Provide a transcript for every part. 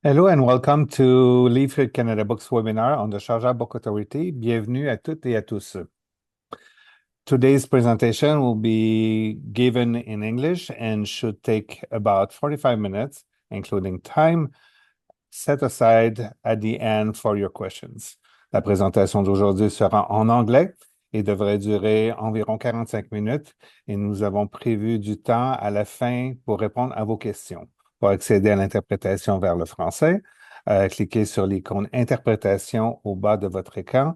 Hello and welcome to Livre Canada Books webinar on the Sharjah Book Authority. Bienvenue à toutes et à tous. Today's presentation will be given in English and should take about 45 minutes, including time set aside at the end for your questions. La présentation d'aujourd'hui sera en anglais et devrait durer environ 45 minutes et nous avons prévu du temps à la fin pour répondre à vos questions. Pour accéder à l'interprétation vers le français, cliquez sur l'icône Interprétation au bas de votre écran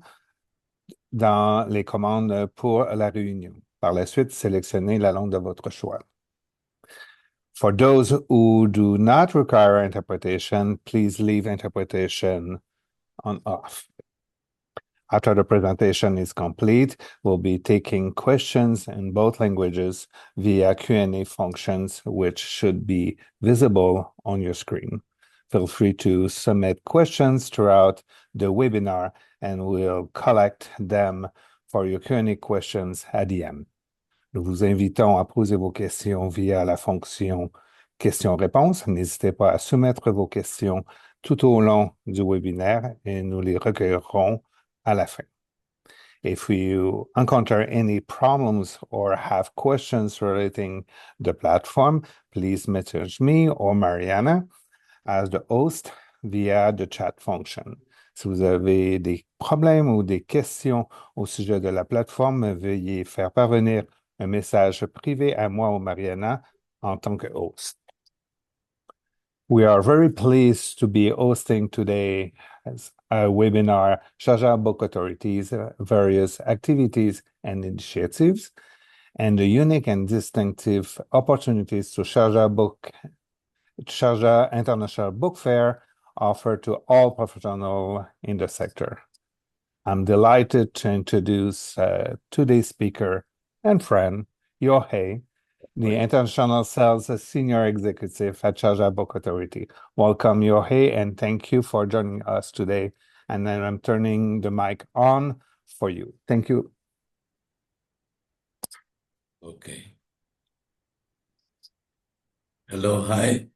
dans les commandes pour la réunion. Par la suite, sélectionnez la langue de votre choix. For those who do not require interpretation, please leave interpretation on off. After the presentation is complete, we'll be taking questions in both languages via Q&A functions, which should be visible on your screen. Feel free to submit questions throughout the webinar, and we'll collect them for your Q&A questions at the end. Nous vous invitons à poser vos questions via la fonction questions-réponses. N'hésitez pas à soumettre vos questions tout au long du webinaire et nous les recueillerons à la fin. If you encounter any problems or have questions relating the platform, please message me or Mariana as the host via the chat function. Si vous avez des problèmes ou des questions au sujet de la plateforme, veuillez faire parvenir un message privé à moi ou Mariana en tant que host. We are very pleased to be hosting today a webinar, Sharjah Book Authority's various activities and initiatives, and the unique and distinctive opportunities to Sharjah International Book Fair offer to all professionals in the sector. I'm delighted to introduce today's speaker and friend, Jorge, the International Sales Senior Executive at Sharjah Book Authority. Welcome, Jorge, and thank you for joining us today. And then I'm turning the mic on for you. Thank you. Okay. Hello, hi.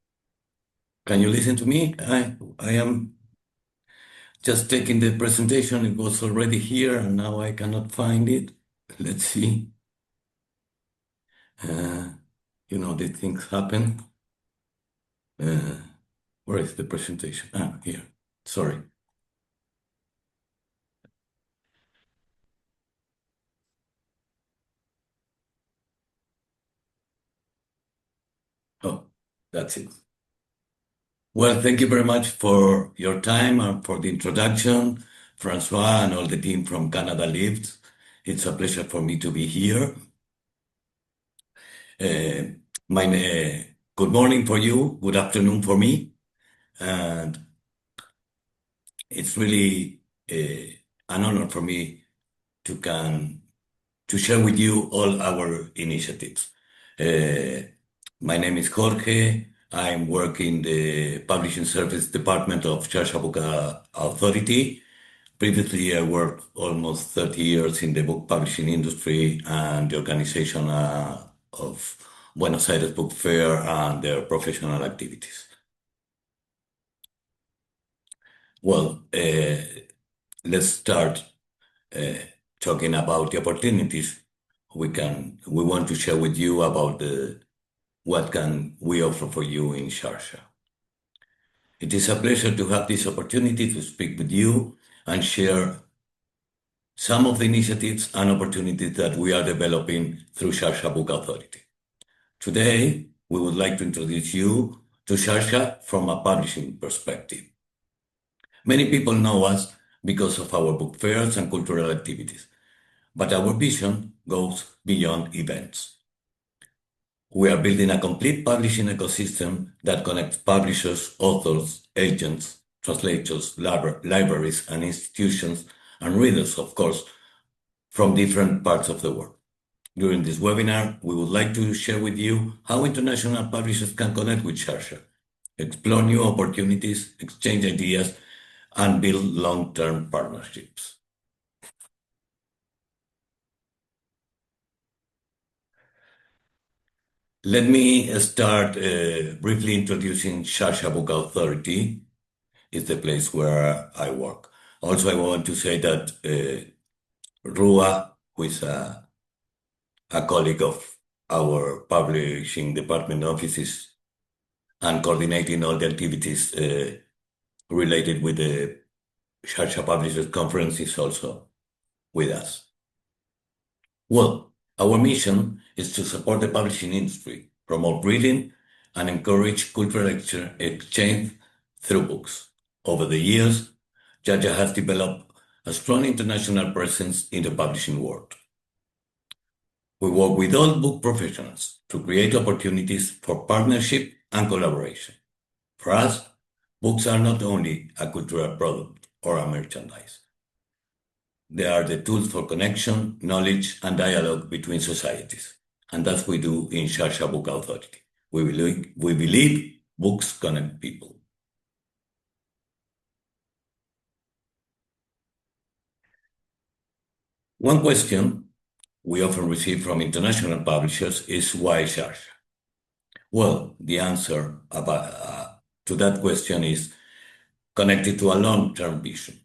Can you listen to me? I am just taking the presentation. It was already here, and now I cannot find it. Let's see. These things happen. Where is the presentation? Here. Sorry. Oh, that's it. Well, thank you very much for your time and for the introduction, Francois and all the team from Canada Lived. It's a pleasure for me to be here. Good morning for you, good afternoon for me, and it's really an honor for me to share with you all our initiatives. My name is Jorge. I'm working the Publishing Service Department of Sharjah Book Authority. Previously, I worked almost 30 years in the book publishing industry and the organization of Buenos Aires Book Fair and their professional activities. Well, let's start talking about the opportunities we want to share with you about what can we offer for you in Sharjah. It is a pleasure to have this opportunity to speak with you and share some of the initiatives and opportunities that we are developing through Sharjah Book Authority. Today, we would like to introduce you to Sharjah from a publishing perspective. Many people know us because of our book fairs and cultural activities, but our vision goes beyond events. We are building a complete publishing ecosystem that connects publishers, authors, agents, translators, libraries, and institutions, and readers, of course, from different parts of the world. During this webinar, we would like to share with you how international publishers can connect with Sharjah, explore new opportunities, exchange ideas, and build long-term partnerships. Let me start briefly introducing Sharjah Book Authority. is the place where I work. Also, I want to say that Rua, who is a colleague of our publishing department offices and coordinating all the activities related with the Sharjah Publishers Conference, is also with us. Well, our mission is to support the publishing industry, promote reading, and encourage cultural exchange through books. Over the years, Sharjah has developed a strong international presence in the publishing world. We work with all book professionals to create opportunities for partnership and collaboration. For us, books are not only a cultural product or a merchandise. They are the tools for connection, knowledge, and dialogue between societies. And that's what we do in Sharjah Book Authority. We believe books connect people. One question we often receive from international publishers is why Sharjah? Well, the answer to that question is connected to a long-term vision.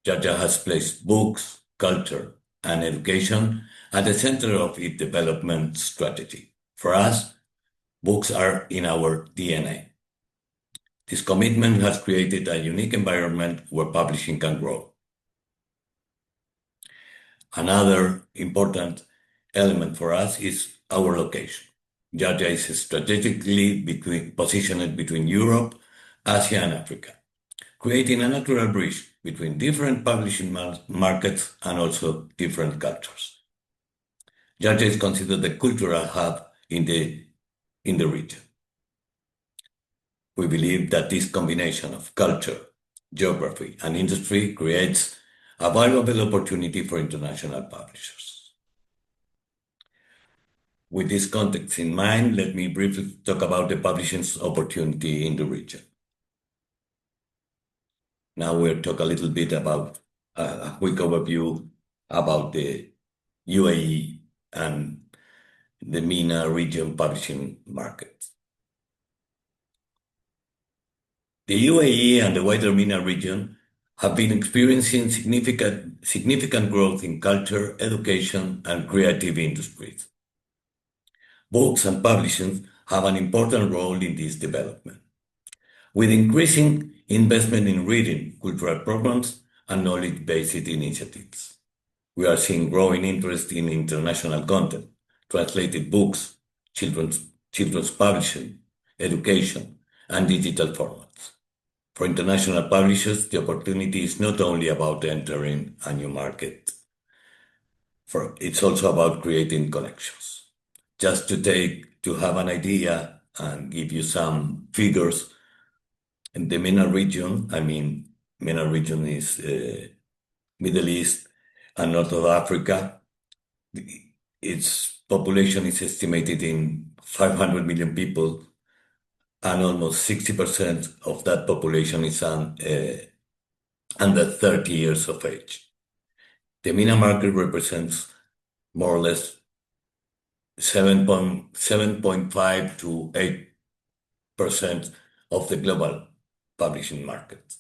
Sharjah has placed books, culture, and education at the center of its development strategy. For us, books are in our DNA. This commitment has created a unique environment where publishing can grow. Another important element for us is our location. Sharjah is strategically positioned between Europe, Asia, and Africa, creating a natural bridge between different publishing markets and also different cultures. Sharjah is considered the cultural hub in the region. We believe that this combination of culture, geography, and industry creates a valuable opportunity for international publishers. With this context in mind, let me briefly talk about the publishing's opportunity in the region. Now we'll talk a little bit about a quick overview about the UAE and the MENA region publishing market. The UAE and the wider MENA region have been experiencing significant growth in culture, education, and creative industries. Books and publishing have an important role in this development, with increasing investment in reading, cultural programs, and knowledge-based initiatives. We are seeing growing interest in international content, translated books, children's publishing, education, and digital formats. For international publishers, the opportunity is not only about entering a new market. It's also about creating connections. Just to have an idea and give you some figures, in the MENA region, MENA region is Middle East and North of Africa. Its population is estimated in 500 million people, and almost 60% of that population is under 30 years of age. The MENA market represents more or less 7.5 to 8% of the global publishing market.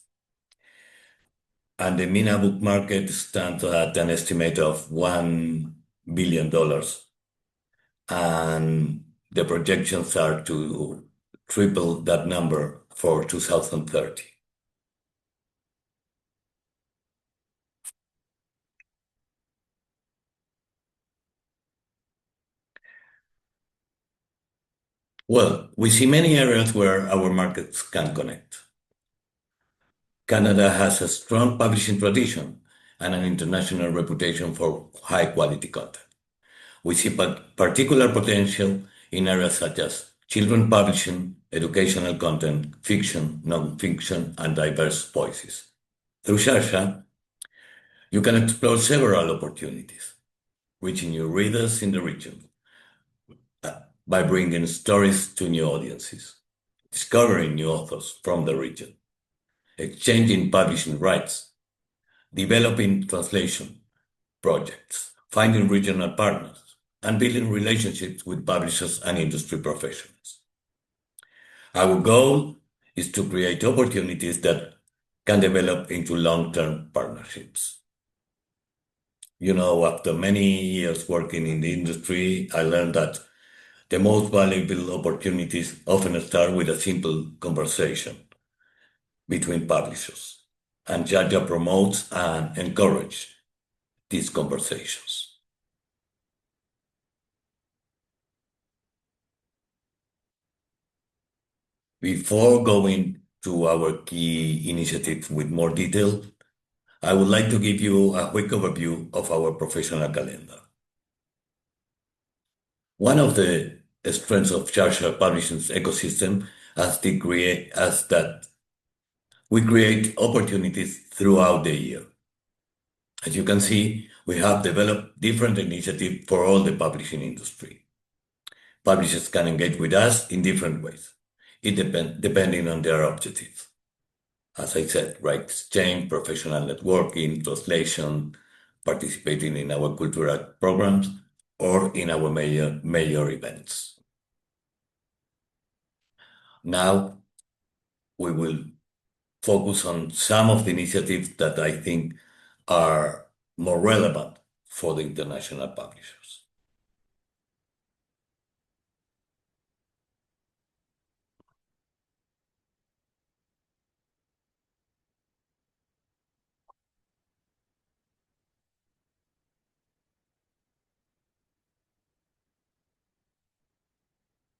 And the MENA book market stands at an estimate of $1 billion. And the projections are to triple that number for 2030. Well, we see many areas where our markets can connect. Canada has a strong publishing tradition and an international reputation for high-quality content. We see particular potential in areas such as children publishing, educational content, fiction, non-fiction, and diverse voices. Through Sharjah, you can explore several opportunities, reaching new readers in the region by bringing stories to new audiences, discovering new authors from the region, exchanging publishing rights, developing translation projects, finding regional partners, and building relationships with publishers and industry professionals. Our goal is to create opportunities that can develop into long-term partnerships. After many years working in the industry, I learned that the most valuable opportunities often start with a simple conversation between publishers, and Sharjah promotes and encourages these conversations. Before going to our key initiatives with more detail, I would like to give you a quick overview of our professional calendar. One of the strengths of Sharjah Publishing's ecosystem as that we create opportunities throughout the year. As you can see, we have developed different initiatives for all the publishing industry. Publishers can engage with us in different ways, depending on their objectives. As I said, right exchange, professional networking, translation, participating in our cultural programs, or in our major events. Now, we will focus on some of the initiatives that I think are more relevant for the international publishers.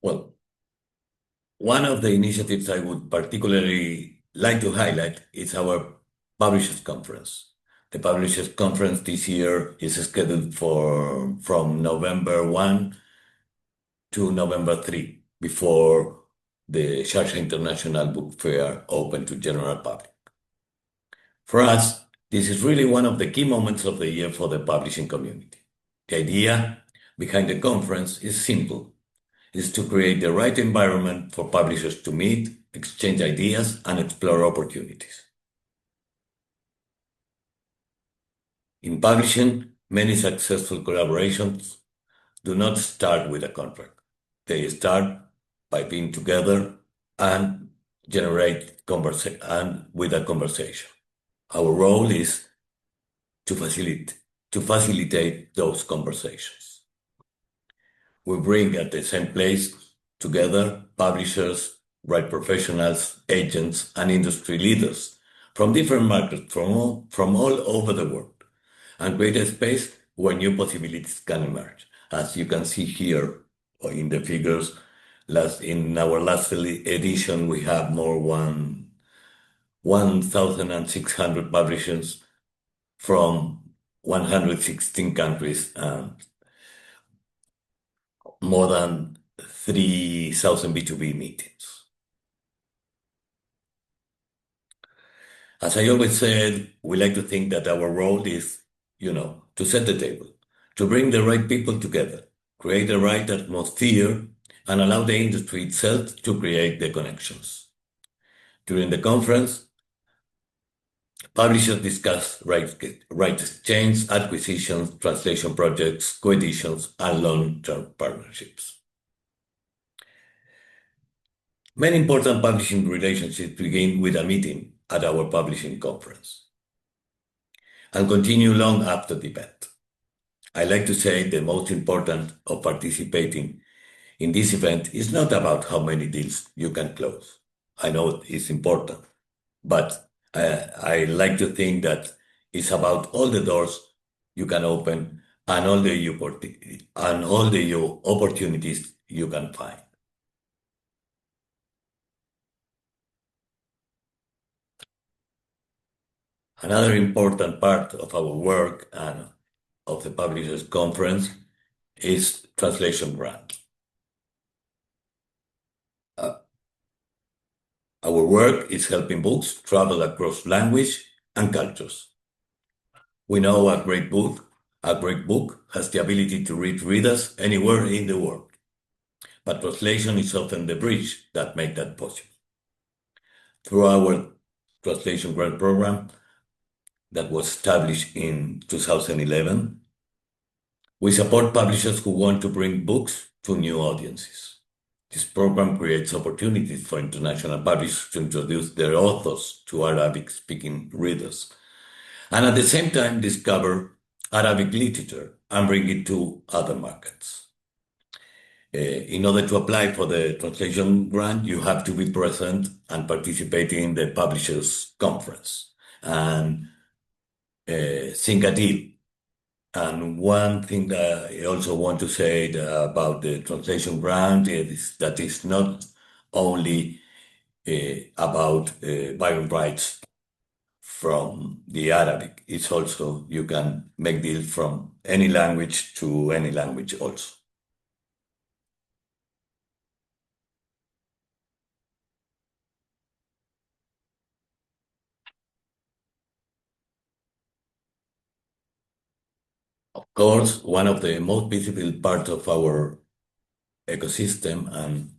Well, one of the initiatives I would particularly like to highlight is our Publishers Conference. The Publishers Conference this year is scheduled from November 1 to November 3, before the Sharjah International Book Fair open to general public. For us, this is really one of the key moments of the year for the publishing community. The idea behind the conference is simple. Is to create the right environment for publishers to meet, exchange ideas, and explore opportunities. In publishing, many successful collaborations do not start with a contract. They start by being together and with a conversation. Our role is to facilitate those conversations. We bring at the same place together publishers, right professionals, agents, and industry leaders from different markets from all over the world, and create a space where new possibilities can emerge. As you can see here in the figures, in our last edition, we have more than 1,600 publishers from 116 countries and more than 3,000 B2B meetings. As I always said, we like to think that our role is, to set the table, to bring the right people together, create the right atmosphere, and allow the industry itself to create the connections. During the conference, publishers discuss right exchange, acquisitions, translation projects, co-editions, and long-term partnerships. Many important publishing relationships begin with a meeting at our publishing conference and continue long after the event. I like to say the most important of participating in this event is not about how many deals you can close. I know it's important, but I like to think that it's about all the doors you can open and all the opportunities you can find. Another important part of our work and of the Publishers Conference is translation grant. Our work is helping books travel across language and cultures. We know a great book has the ability to reach readers anywhere in the world, but translation is often the bridge that makes that possible. Through our translation grant program that was established in 2011, we support publishers who want to bring books to new audiences. This program creates opportunities for international publishers to introduce their authors to Arabic-speaking readers, and at the same time discover Arabic literature and bring it to other markets. In order to apply for the translation grant, you have to be present and participate in the publishers conference and think a deal. And one thing that I also want to say about the translation grant is that it's not only about buying rights from the Arabic. It's also, you can make deals from any language to any language also. Of course, one of the most visible parts of our ecosystem and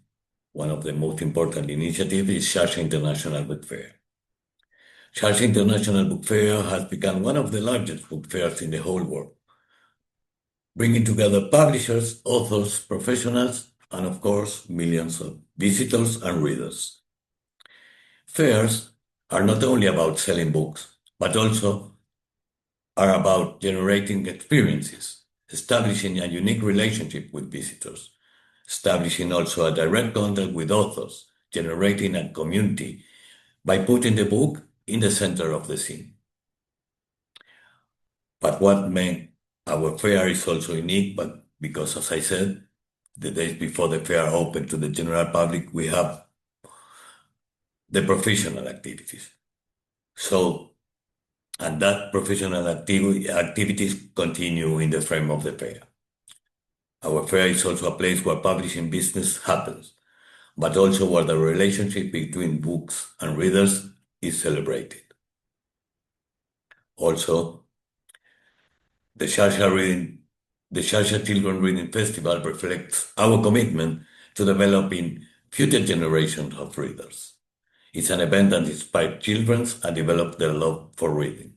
one of the most important initiatives is Sharjah International Book Fair. Sharjah International Book Fair has become one of the largest book fairs in the whole world, bringing together publishers, authors, professionals, and of course, millions of visitors and readers. Fairs are not only about selling books, but also are about generating experiences, establishing a unique relationship with visitors, establishing also a direct contact with authors, generating a community by putting the book in the center of the scene. But what made our fair is also unique, but because, as I said, the days before the fair open to the general public, we have the professional activities. And that professional activities continue in the frame of the fair. Our fair is also a place where publishing business happens, but also where the relationship between books and readers is celebrated. Also, the Sharjah Children Reading Festival reflects our commitment to developing future generations of readers. It's an event that inspires children and develops their love for reading.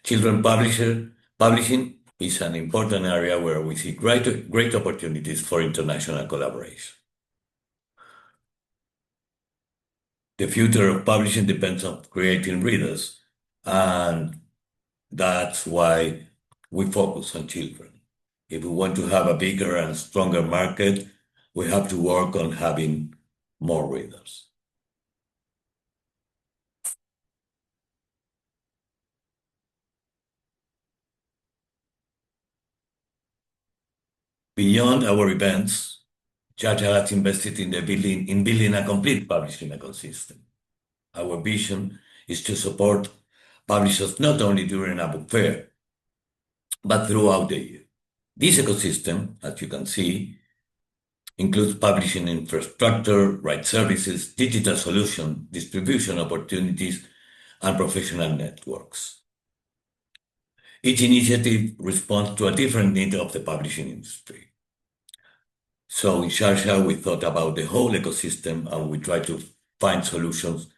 Children publishing is an important area where we see great opportunities for international collaboration. The future of publishing depends on creating readers, and that's why we focus on children. If we want to have a bigger and stronger market, we have to work on having more readers. Beyond our events, Sharjah has invested in building a complete publishing ecosystem. Our vision is to support publishers not only during a book fair, but throughout the year. This ecosystem, as you can see, includes publishing infrastructure, rights services, digital solutions, distribution opportunities, and professional networks. Each initiative responds to a different need of the publishing industry. So in Sharjah, we thought about the whole ecosystem and we tried to find solutions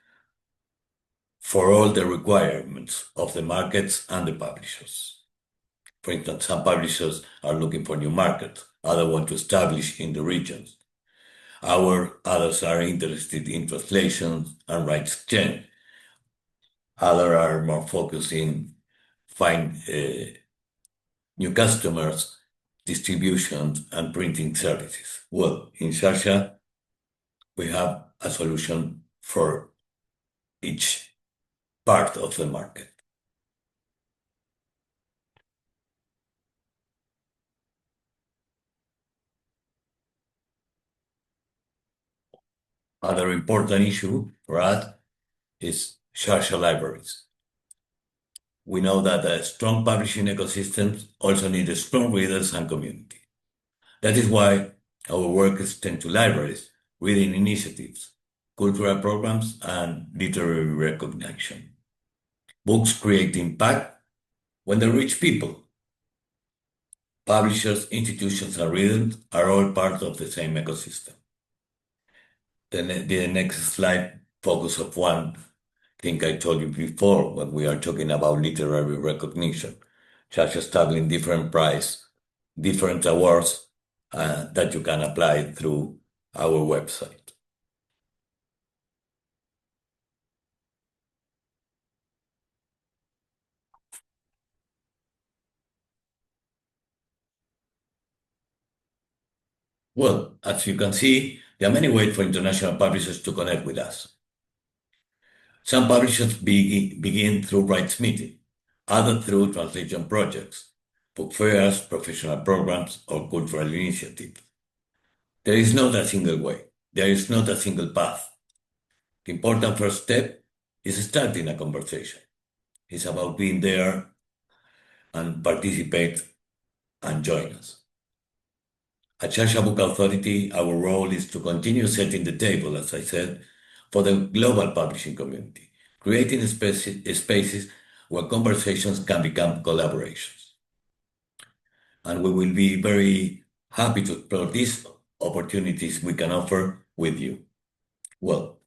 for all the requirements of the markets and the publishers. For instance, some publishers are looking for new markets, others want to establish in the regions. Others are interested in translations and rights exchange. Others are more focused in find new customers, distribution, and printing services. Well, in Sharjah, we have a solution for each part of the market. Other important issue for us is Sharjah libraries. We know that a strong publishing ecosystem also needs strong readers and community. That is why our work extends to libraries, reading initiatives, cultural programs, and literary recognition. Books create impact when they reach people. Publishers, institutions, and readers are all part of the same ecosystem. The next slide focuses on one thing I told you before when we are talking about literary recognition, such as establishing different awards that you can apply through our website. Well, as you can see, there are many ways for international publishers to connect with us. Some publishers begin through rights meeting, others through translation projects, book fairs, professional programs, or cultural initiatives. There is not a single way. There is not a single path. The important first step is starting a conversation. It's about being there and participate and join us. At Sharjah Book Authority, our role is to continue setting the table, as I said, for the global publishing community, creating spaces where conversations can become collaborations. And we will be very happy to explore these opportunities we can offer with you. Well,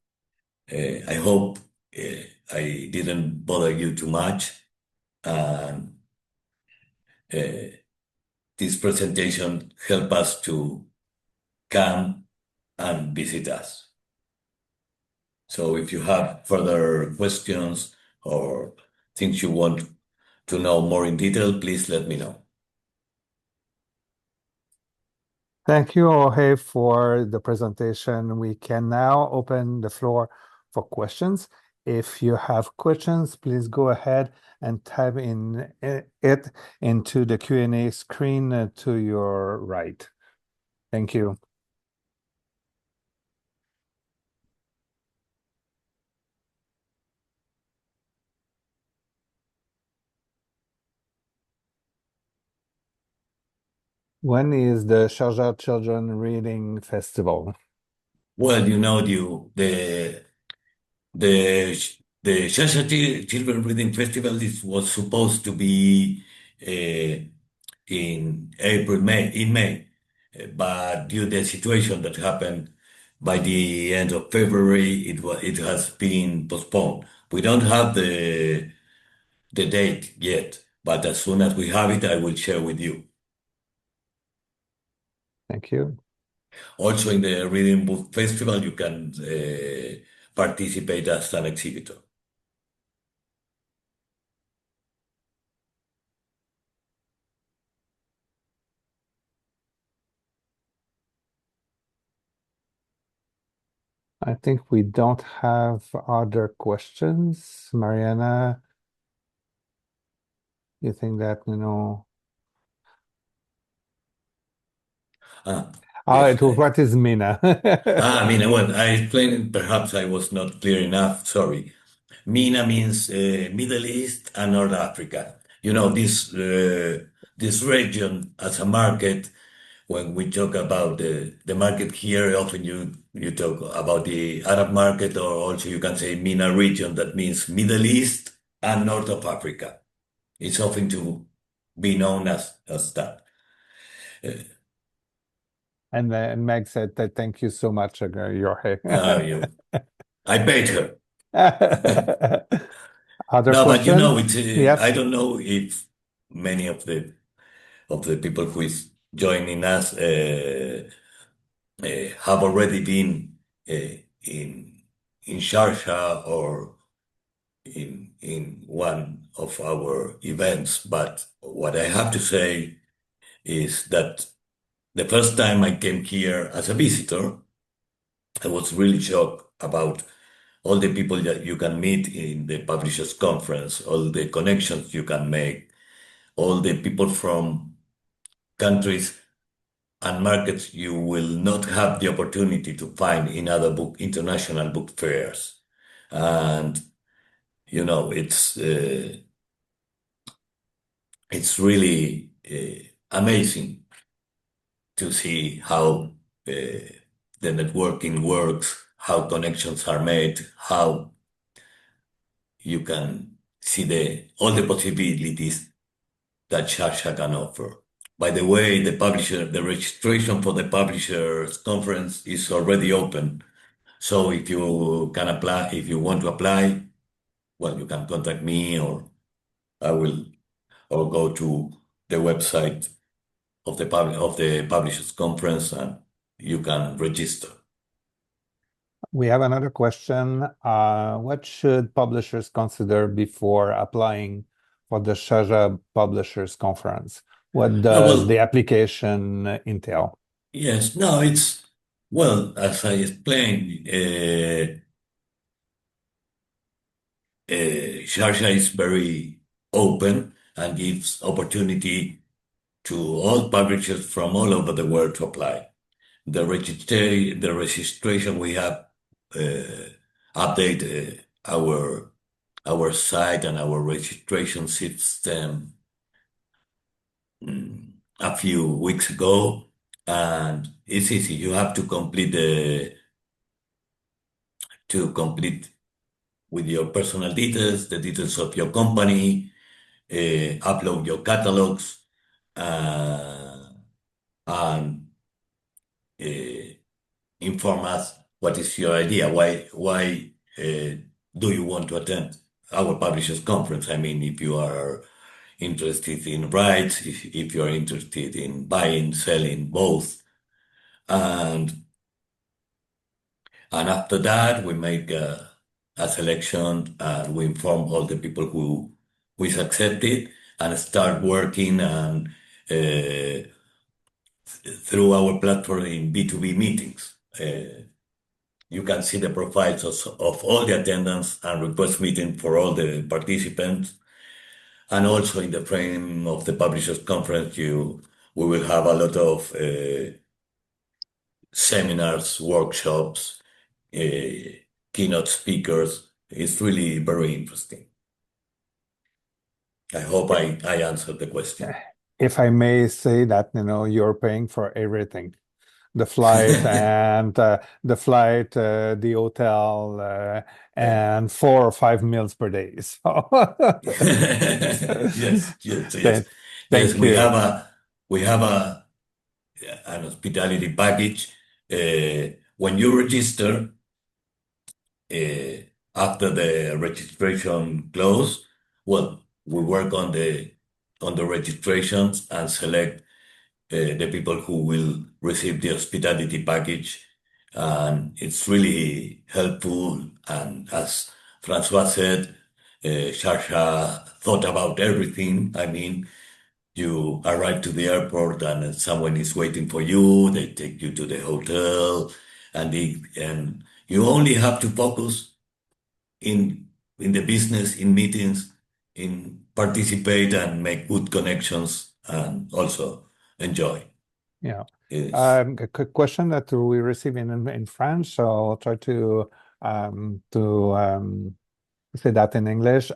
I hope I didn't bother you too much. And this presentation helped us to come and visit us. So if you have further questions or things you want to know more in detail, please let me know. Thank you, Jorge, for the presentation. We can now open the floor for questions. If you have questions, please go ahead and type in it into the Q&A screen to your right. Thank you. When is the Sharjah Children Reading Festival? Well, you know, the Sharjah Children Reading Festival was supposed to be in May, but due to the situation that happened by the end of February, it has been postponed. We don't have the date yet, but as soon as we have it, I will share with you. Thank you. Also, in the Reading Book Festival, you can participate as an exhibitor. I think we don't have other questions. Mariana, you think that, Yes, what is Mina? MENA, well, I explained it, perhaps I was not clear enough, sorry. MENA means Middle East and North Africa. You know, this region as a market, when we talk about the market here, often you talk about the Arab market, or also you can say MENA region, that means Middle East and North of Africa. It's often to be known as that. And Meg said that thank you so much, Jorge. I paid her. Other No, but you know, questions? Yes. I don't know if many of the people who is joining us have already been in Sharjah or in one of our events. But what I have to say is that the first time I came here as a visitor, I was really shocked about all the people that you can meet in the publishers conference, all the connections you can make, all the people from countries and markets you will not have the opportunity to find in other international book fairs. And you know, it's really amazing to see how the networking works, how connections are made, how you can see all the possibilities that Sharjah can offer. By the way, the registration for the publishers conference is already open. So if you can apply, if you want to apply, well, you can contact me, or I will, or go to the website of the publishers conference, and you can register. We have another question. What should publishers consider before applying for the Sharjah Publishers Conference? What does the Well, application entail? yes, no, it's well, as I explained, Sharjah is very open and gives opportunity to all publishers from all over the world to apply. The registration we have update our site and our registration system a few weeks ago, and it's easy. You have to complete with your personal details, the details of your company, upload your catalogs, and uh, inform us what is your idea. Why do you want to attend our publishers conference? I mean, if you are interested in rights, if you are interested in buying, selling, both, and after that we make a selection and we inform all the people who is accepted and start working and through our platform in B2B meetings. You can see the profiles of all the attendants and request meeting for all the participants. And also in the frame of the Publishers Conference, we will have a lot of seminars, workshops, keynote speakers. It's really very interesting. I hope I answered the question. If I may say that, you're paying for everything. The flight and the hotel, Yeah. and 4 or 5 meals per day. So Yes, yes, yes. Yes, thank you. we have an hospitality package. When you register, uh, after the registration close, well, we work on the registrations and select the people who will receive the hospitality package. And it's really helpful. And as Francois said, Sharjah thought about everything. I mean, you arrive to the airport and someone is waiting for you. They take you to the hotel, and you only have to focus in the business, in meetings, in participate and make good connections, and also enjoy. Yeah. Yes. A quick question that we receive in French, so I'll try to say that in English.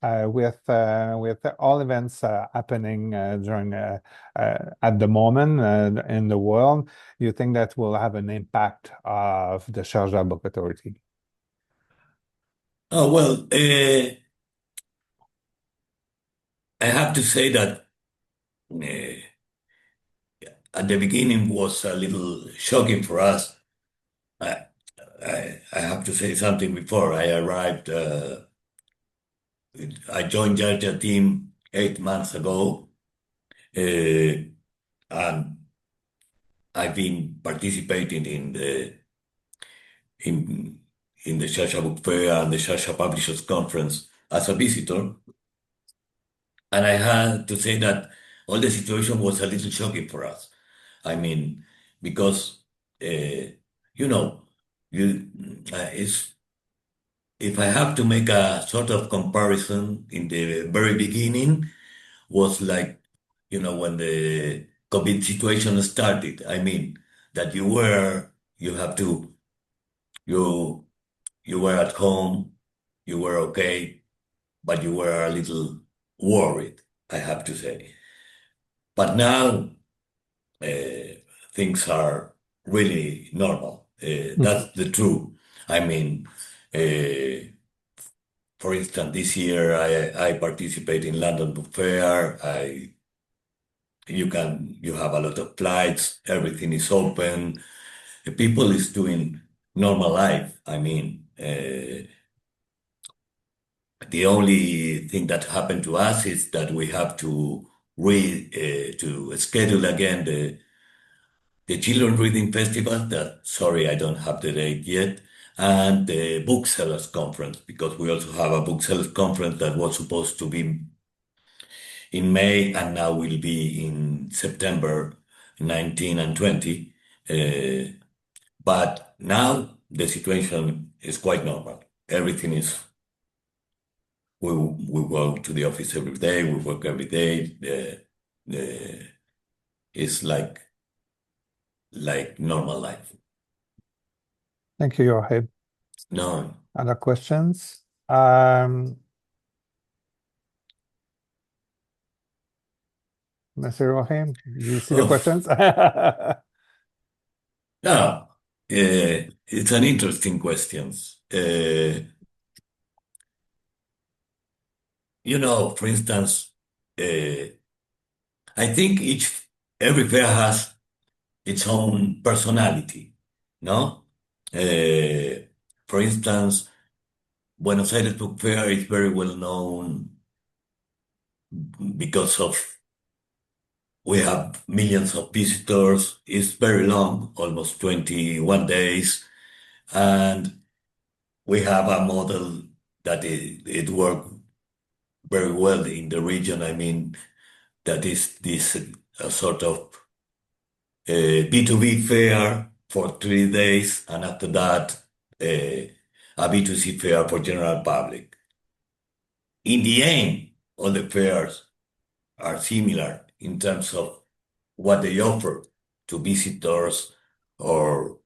With all events happening during at the moment in the world, you think that will have an impact of the Sharjah Book Authority? Oh, well, I have to say that at the beginning was a little shocking for us. I, I have to say something before I arrived. I joined Sharjah team 8 months ago, and I've been participating in in the Sharjah Book Fair and the Sharjah Publishers Conference as a visitor. And I had to say that all the situation was a little shocking for us. I mean, because you know, you it's if I have to make a sort of comparison in the very beginning, was like, when the COVID situation started. I mean, that you have to, you, you were at home, you were okay, but you were a little worried, I have to say. But now, uh, things are really normal. Mhm. That's the truth. I mean, uh, for instance, this year I participate in London Book Fair. You have a lot of flights. Everything is open. The people is doing normal life. I mean, the only thing that happened to us is that we have to to schedule again the Children Reading Festival. That sorry, I don't have the date yet, and the Booksellers Conference, because we also have a Booksellers Conference that was supposed to be in May and now will be in September 19 and 20. But now the situation is quite normal. Everything is, we go to the office every day, we work every day. It's like normal life. Thank you, Jorge. No. Other questions? Mr. Jorge, you see the Oh, questions? no. It's an interesting question. For instance, I think every fair has its own personality, no? For instance, Buenos Aires Book Fair is very well known because we have millions of visitors. It's very long, almost 21 days, and we have a model that it worked very well in the region. I mean, that is this sort of B2B fair for 3 days, and after that, a B2C fair for general public. In the end, all the fairs are similar in terms of what they offer to visitors or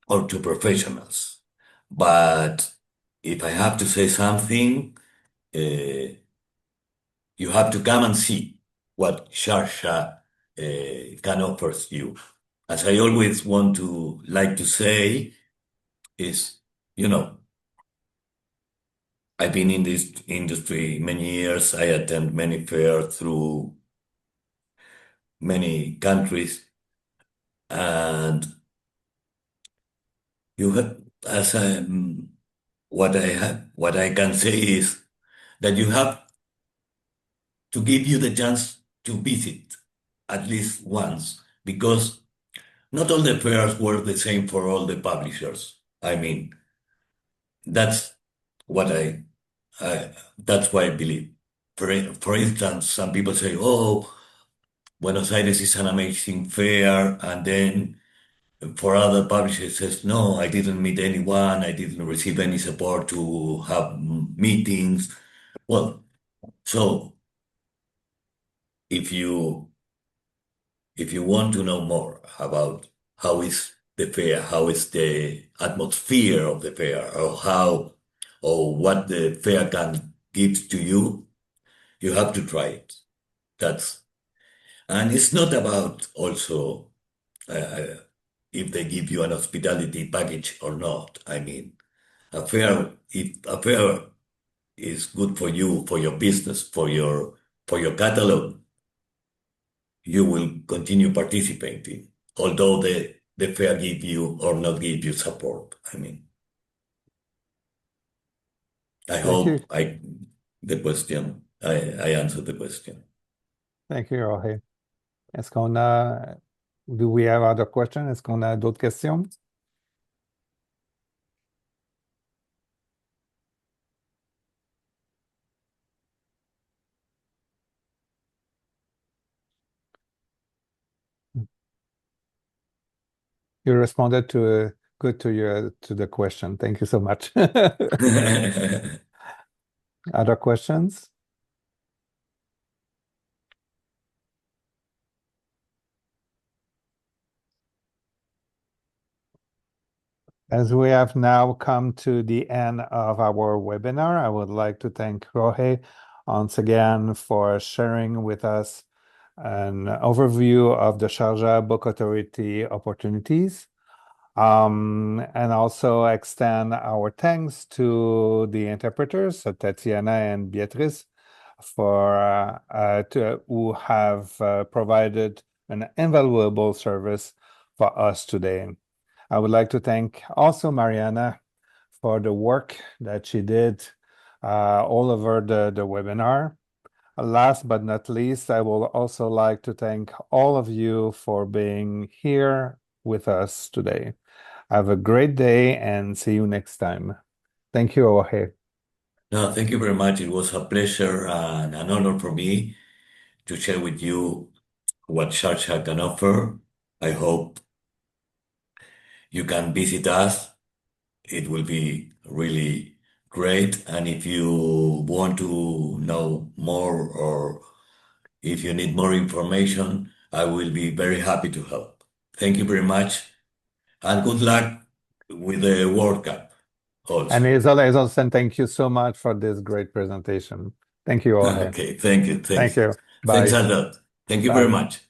to professionals. But if I have to say something, you have to come and see what Sharjah can offer you. As I always like to say, is, you know, I've been in this industry many years. I attend many fairs through many countries, and you have, as I, what I can say is that you have to give you the chance to visit at least once, because not all the fairs work the same for all the publishers. I mean, that's what that's why I believe. For instance, some people say, "Oh, Buenos Aires is an amazing fair," and then for other publishers says, "No, I didn't meet anyone. I didn't receive any support to have meetings." Well, so if you if you want to know more about how is the fair, how is the atmosphere of the fair, or what the fair can give to you, you have to try it. And it's not about also uh, if they give you an hospitality package or not. I mean, if a fair is good for you, for your business, for your catalog, you will continue participating, although the fair give you or not give you support. I mean, I Thank you. hope I answered the question. Thank you, Jorge. Do we have other questions? Est-ce qu'on a d'autres questions? You responded good to the question. Thank you so much. Other questions? As we have now come to the end of our webinar, I would like to thank Jorge once again for sharing with us an overview of the Sharjah Book Authority opportunities. And also extend our thanks to the interpreters, Tatiana and Beatriz, who have provided an invaluable service for us today. I would like to thank also Mariana for the work that she did all over the webinar. Last but not least, I will also like to thank all of you for being here with us today. Have a great day and see you next time. Thank you, Jorge. No, thank you very much. It was a pleasure and an honor for me to share with you what Sharjah can offer. I hope you can visit us. It will be really great. And if you want to know more or if you need more information, I will be very happy to help. Thank you very much and good luck with the World Cup And also. as also, and thank you so much for this great presentation. Thank you, Jorge. Okay, thank you. Thank Thanks. you. Thanks Bye. a lot. Thank you very Bye. much.